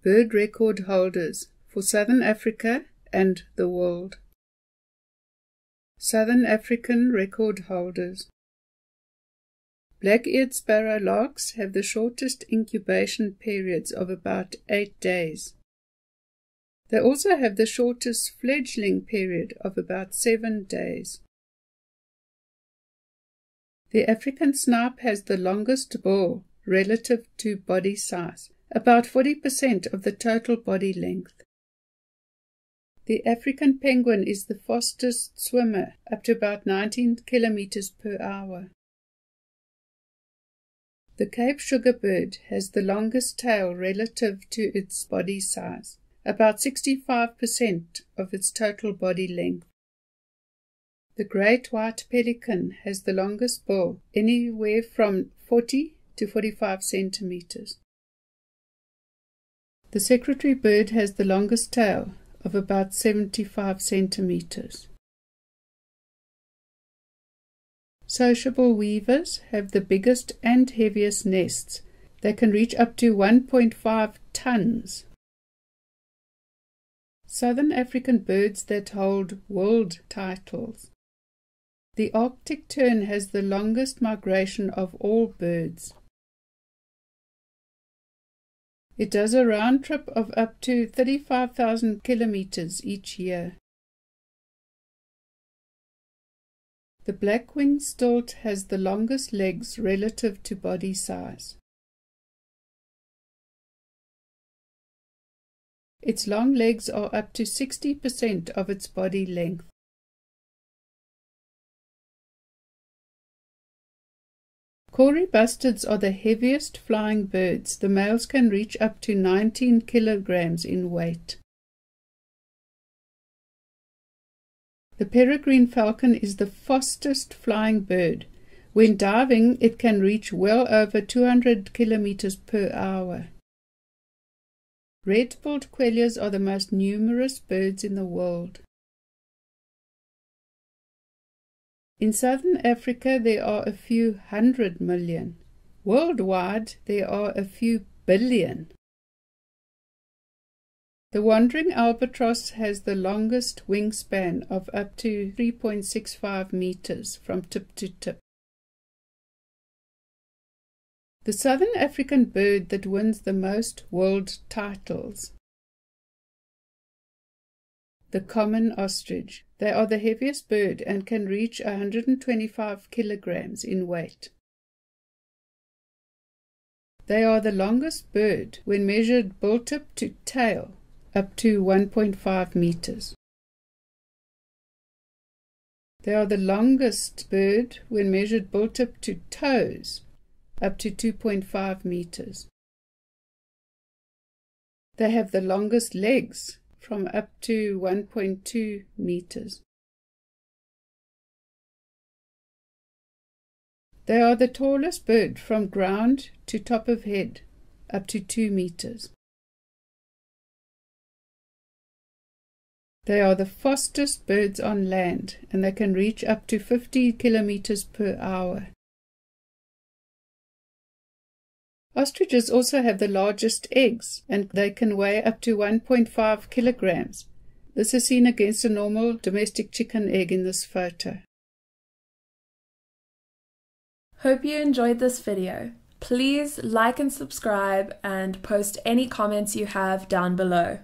bird record holders for Southern Africa and the world. Southern African record holders. Black-eared sparrow larks have the shortest incubation periods of about 8 days. They also have the shortest fledgling period of about 7 days. The African snipe has the longest bill relative to body size, about 40% of the total body length. The African penguin is the fastest swimmer, up to about 19 kilometers per hour. The Cape sugarbird has the longest tail relative to its body size, about 65% of its total body length. The great white pelican has the longest bill, anywhere from 40 to 45 centimeters. The secretary bird has the longest tail, of about 75 centimeters. Sociable weavers have the biggest and heaviest nests. They can reach up to 1.5 tons. Southern African birds that hold world titles. The Arctic tern has the longest migration of all birds. It does a round trip of up to 35,000 kilometers each year. The black-winged stilt has the longest legs relative to body size. Its long legs are up to 60% of its body length. Kori bustards are the heaviest flying birds. The males can reach up to 19 kilograms in weight. The peregrine falcon is the fastest flying bird. When diving, it can reach well over 200 kilometers per hour. Red-billed quellias are the most numerous birds in the world. In southern Africa there are a few 100 million. Worldwide there are a few billion. The wandering albatross has the longest wingspan of up to 3.65 meters from tip to tip. The southern African bird that wins the most world titles. The common ostrich. They are the heaviest bird and can reach 125 kilograms in weight. They are the longest bird when measured bill-tip to tail, up to 1.5 meters. They are the longest bird when measured bill-tip to toes, up to 2.5 meters. They have the longest legs, from up to 1.2 meters. They are the tallest bird from ground to top of head, up to 2 meters. They are the fastest birds on land, and they can reach up to 50 kilometers per hour. Ostriches also have the largest eggs, and they can weigh up to 1.5 kilograms. This is seen against a normal domestic chicken egg in this photo. Hope you enjoyed this video. Please like and subscribe and post any comments you have down below.